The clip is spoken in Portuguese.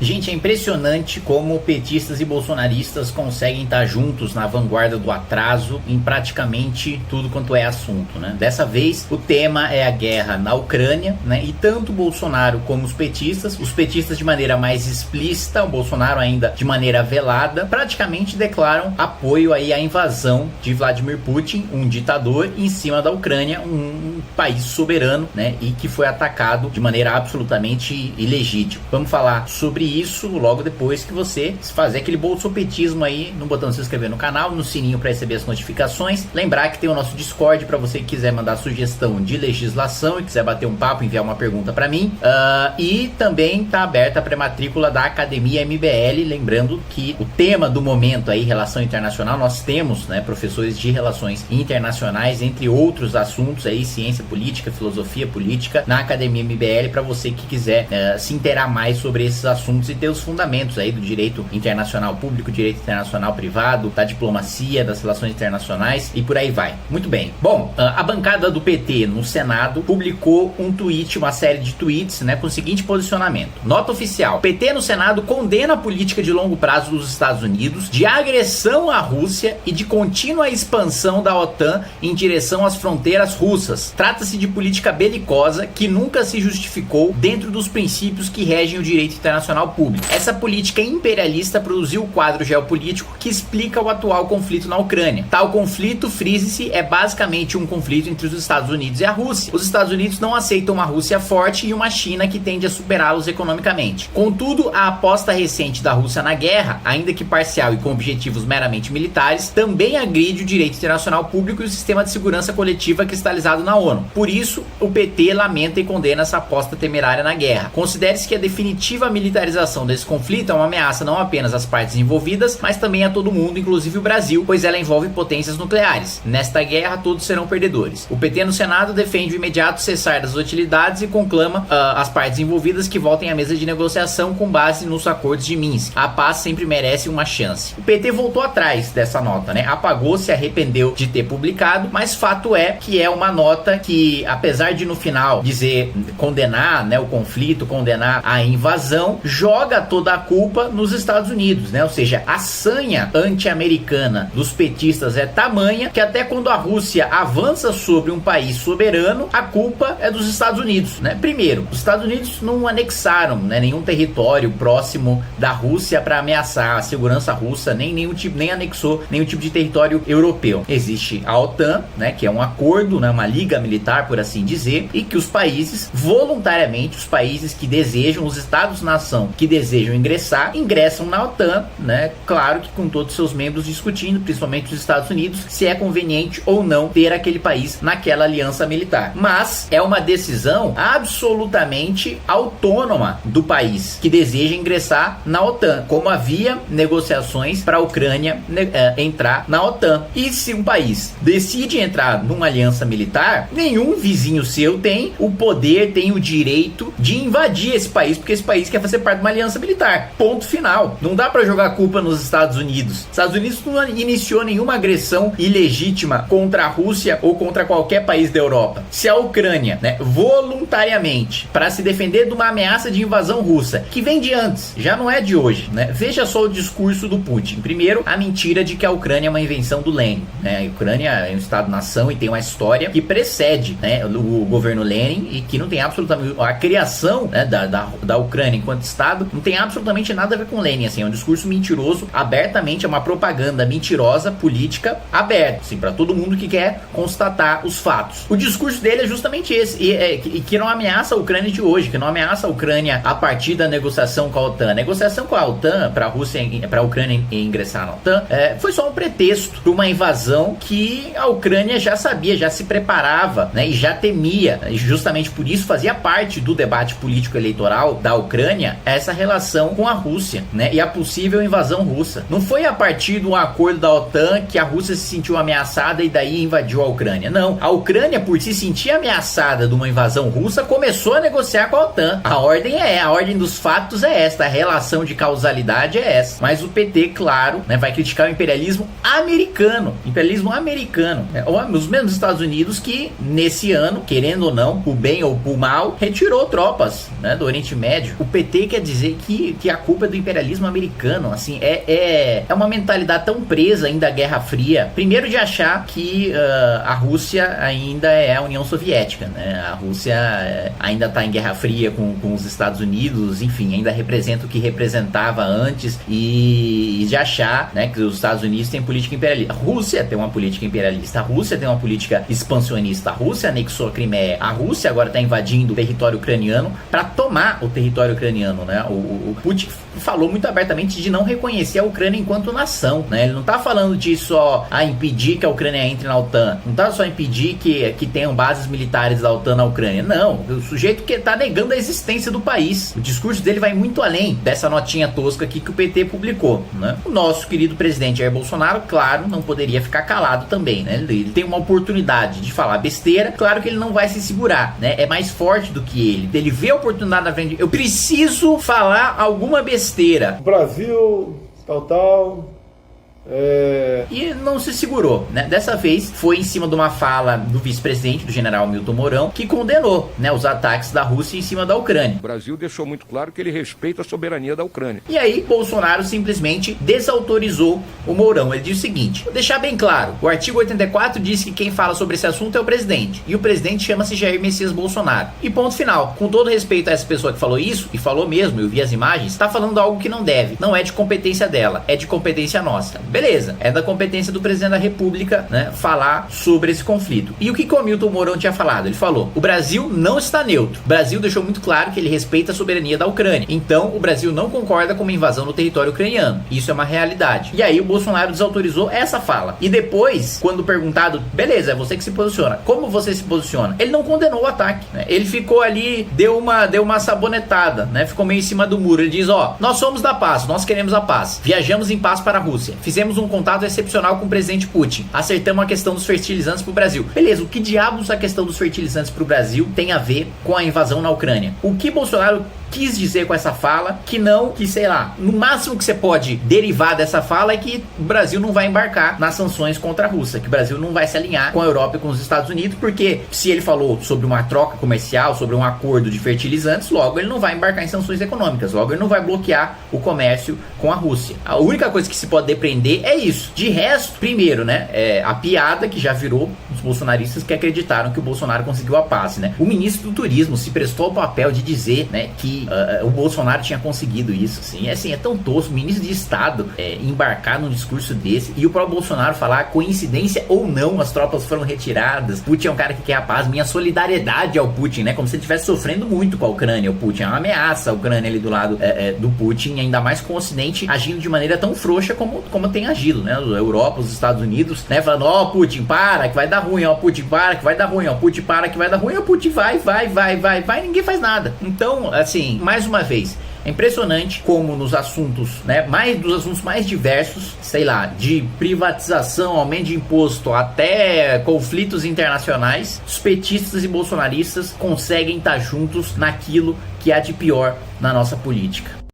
Gente, é impressionante como petistas e bolsonaristas conseguem estar juntos na vanguarda do atraso em praticamente tudo quanto é assunto, né? Dessa vez, o tema é a guerra na Ucrânia, né? E tanto o Bolsonaro como os petistas de maneira mais explícita, o Bolsonaro ainda de maneira velada, praticamente declaram apoio aí à invasão de Vladimir Putin, um ditador, em cima da Ucrânia, um país soberano, né? E que foi atacado de maneira absolutamente ilegítima. Vamos falar sobre isso logo depois que você fazer aquele bolsopetismo aí no botão de se inscrever no canal, no sininho para receber as notificações. Lembrar que tem o nosso Discord para você que quiser mandar sugestão de legislação e quiser bater um papo, enviar uma pergunta para mim. E também tá aberta a pré-matrícula da Academia MBL. Lembrando que o tema do momento aí, relação internacional, nós temos, né, professores de relações internacionais, entre outros assuntos aí, ciência política, filosofia política, na Academia MBL, para você que quiser se inteirar mais sobre esses assuntos e ter os fundamentos aí do direito internacional público, direito internacional privado, da diplomacia, das relações internacionais e por aí vai. Muito bem. Bom, a bancada do PT no Senado publicou um tweet, uma série de tweets, né, com o seguinte posicionamento. Nota oficial: PT no Senado condena a política de longo prazo dos Estados Unidos de agressão à Rússia e de contínua expansão da OTAN em direção às fronteiras russas. Trata-se de política belicosa que nunca se justificou dentro dos princípios que regem o direito internacional público. Essa política imperialista produziu o quadro geopolítico que explica o atual conflito na Ucrânia. Tal conflito, frise-se, é basicamente um conflito entre os Estados Unidos e a Rússia. Os Estados Unidos não aceitam uma Rússia forte e uma China que tende a superá-los economicamente. Contudo, a aposta recente da Rússia na guerra, ainda que parcial e com objetivos meramente militares, também agride o direito internacional público e o sistema de segurança coletiva cristalizado na ONU. Por isso, o PT lamenta e condena essa aposta temerária na guerra. Considere-se que a definitiva militarização desse conflito é uma ameaça não apenas às partes envolvidas, mas também a todo mundo, inclusive o Brasil, pois ela envolve potências nucleares. Nesta guerra, todos serão perdedores. O PT no Senado defende o imediato cessar das hostilidades e conclama as partes envolvidas que voltem à mesa de negociação com base nos acordos de Minsk. A paz sempre merece uma chance. O PT voltou atrás dessa nota, né? Apagou, se arrependeu de ter publicado, mas fato é que é uma nota que, apesar de no final dizer, condenar, né, o conflito, condenar a invasão, joga toda a culpa nos Estados Unidos, né? Ou seja, a sanha anti-americana dos petistas é tamanha que até quando a Rússia avança sobre um país soberano, a culpa é dos Estados Unidos, né? Primeiro, os Estados Unidos não anexaram, né, nenhum território próximo da Rússia para ameaçar a segurança russa, nem anexou nenhum tipo de território europeu. Existe a OTAN, né, que é um acordo, né, uma liga militar, por assim dizer, e que os países, voluntariamente, os países que desejam, os estados-nação que desejam ingressam na OTAN, né, claro que com todos os seus membros discutindo, principalmente os Estados Unidos, se é conveniente ou não ter aquele país naquela aliança militar. Mas é uma decisão absolutamente autônoma do país que deseja ingressar na OTAN, como havia negociações para a Ucrânia entrar na OTAN. E se um país decide entrar numa aliança militar, nenhum vizinho seu tem o poder, tem o direito de invadir esse país, porque esse país quer fazer parte de uma aliança militar. Ponto final. Não dá para jogar a culpa nos Estados Unidos. Os Estados Unidos não iniciou nenhuma agressão ilegítima contra a Rússia ou contra qualquer país da Europa. Se a Ucrânia, né, voluntariamente, para se defender de uma ameaça de invasão russa, que vem de antes, já não é de hoje, né? Veja só o discurso do Putin. Primeiro, a mentira de que a Ucrânia é uma invenção do Lenin, né? A Ucrânia é um estado-nação e tem uma história que precede, né, o governo Lenin e que não tem absolutamente... A criação, né, da Ucrânia enquanto estado não tem absolutamente nada a ver com Lenin, assim, é um discurso mentiroso, abertamente, é uma propaganda mentirosa, política, aberta, assim, para todo mundo que quer constatar os fatos. O discurso dele é justamente esse, e que não ameaça a Ucrânia de hoje, que não ameaça a Ucrânia a partir da negociação com a OTAN. A negociação com a OTAN, para a Rússia, para a Ucrânia ingressar na OTAN, foi só um pretexto para uma invasão que a Ucrânia já sabia, já se preparava, né, e já temia, e justamente por isso fazia parte do debate político eleitoral da Ucrânia essa relação com a Rússia, né, e a possível invasão russa. Não foi a partir de um acordo da OTAN que a Rússia se sentiu ameaçada e daí invadiu a Ucrânia. Não, a Ucrânia, por se sentir ameaçada de uma invasão russa, começou a negociar com a OTAN. A ordem dos fatos é esta, a relação de causalidade é essa. Mas o PT, claro, né, vai criticar o imperialismo americano, né, os mesmos Estados Unidos que nesse ano, querendo ou não, por bem ou por mal, retirou tropas, né, do Oriente Médio. O PT quer dizer dizer que a culpa é do imperialismo americano. Assim, é uma mentalidade tão presa ainda à Guerra Fria. Primeiro, de achar que a Rússia ainda é a União Soviética, né? A Rússia ainda está em Guerra Fria com os Estados Unidos, enfim, ainda representa o que representava antes, e de achar, né, que os Estados Unidos têm política imperialista. A Rússia tem uma política imperialista, a Rússia tem uma política expansionista, a Rússia anexou a Crimeia, a Rússia agora está invadindo o território ucraniano para tomar o território ucraniano, né? O Putin falou muito abertamente de não reconhecer a Ucrânia enquanto nação, né? Ele não tá falando de só impedir que a Ucrânia entre na OTAN, não tá só impedir que tenham bases militares da OTAN na Ucrânia, não. O sujeito que tá negando a existência do país. O discurso dele vai muito além dessa notinha tosca aqui que o PT publicou, né? O nosso querido presidente Jair Bolsonaro, claro, não poderia ficar calado também, né? Ele tem uma oportunidade de falar besteira, claro que ele não vai se segurar, né? É mais forte do que ele. Ele vê a oportunidade na frente. Eu preciso falar alguma besteira. Brasil, tal. E não se segurou, né? Dessa vez foi em cima de uma fala do vice-presidente, do general Milton Mourão, que condenou, né, os ataques da Rússia em cima da Ucrânia. O Brasil deixou muito claro que ele respeita a soberania da Ucrânia. E aí Bolsonaro simplesmente desautorizou o Mourão. Ele diz o seguinte: vou deixar bem claro, o artigo 84 diz que quem fala sobre esse assunto é o presidente, e o presidente chama-se Jair Messias Bolsonaro. E ponto final. Com todo respeito a essa pessoa que falou isso, e falou mesmo, eu vi as imagens, tá falando algo que não deve. Não é de competência dela, é de competência nossa. Beleza, é da competência do presidente da República, né, falar sobre esse conflito. E o que o Milton Mourão tinha falado? Ele falou: o Brasil não está neutro. O Brasil deixou muito claro que ele respeita a soberania da Ucrânia. Então, o Brasil não concorda com uma invasão no território ucraniano. Isso é uma realidade. E aí o Bolsonaro desautorizou essa fala. E depois, quando perguntado, beleza, é você que se posiciona. Como você se posiciona? Ele não condenou o ataque, né? Ele ficou ali, deu uma sabonetada, né? Ficou meio em cima do muro. Ele diz: ó, nós somos da paz, nós queremos a paz. Viajamos em paz para a Rússia. Fizemos um contato excepcional com o presidente Putin. Acertamos a questão dos fertilizantes pro Brasil. Beleza, o que diabos a questão dos fertilizantes pro Brasil tem a ver com a invasão na Ucrânia? O que Bolsonaro quis dizer com essa fala, que sei lá, no máximo que você pode derivar dessa fala é que o Brasil não vai embarcar nas sanções contra a Rússia, que o Brasil não vai se alinhar com a Europa e com os Estados Unidos, porque se ele falou sobre uma troca comercial, sobre um acordo de fertilizantes, logo ele não vai embarcar em sanções econômicas, logo ele não vai bloquear o comércio com a Rússia. A única coisa que se pode depreender é isso. De resto, primeiro, né, a piada que já virou os bolsonaristas que acreditaram que o Bolsonaro conseguiu a paz, né? O ministro do Turismo se prestou ao papel de dizer, né, que o Bolsonaro tinha conseguido isso, assim, é tão tosco, o ministro de Estado embarcar num discurso desse, e o próprio Bolsonaro falar, coincidência ou não, as tropas foram retiradas, Putin é um cara que quer a paz, minha solidariedade ao Putin, né, como se ele estivesse sofrendo muito com a Ucrânia. O Putin é uma ameaça, a Ucrânia ali do lado do Putin, ainda mais com o Ocidente agindo de maneira tão frouxa como tem agido, né, a Europa, os Estados Unidos, né, falando: ó, Putin, para, que vai dar ruim, ó, Putin, para, que vai dar ruim, ó, Putin, para, que vai dar ruim, ó, Putin, vai, ninguém faz nada. Então, assim, mais uma vez, é impressionante como nos assuntos, né, dos assuntos mais diversos, sei lá, de privatização, aumento de imposto, até conflitos internacionais, os petistas e bolsonaristas conseguem estar juntos naquilo que há de pior na nossa política.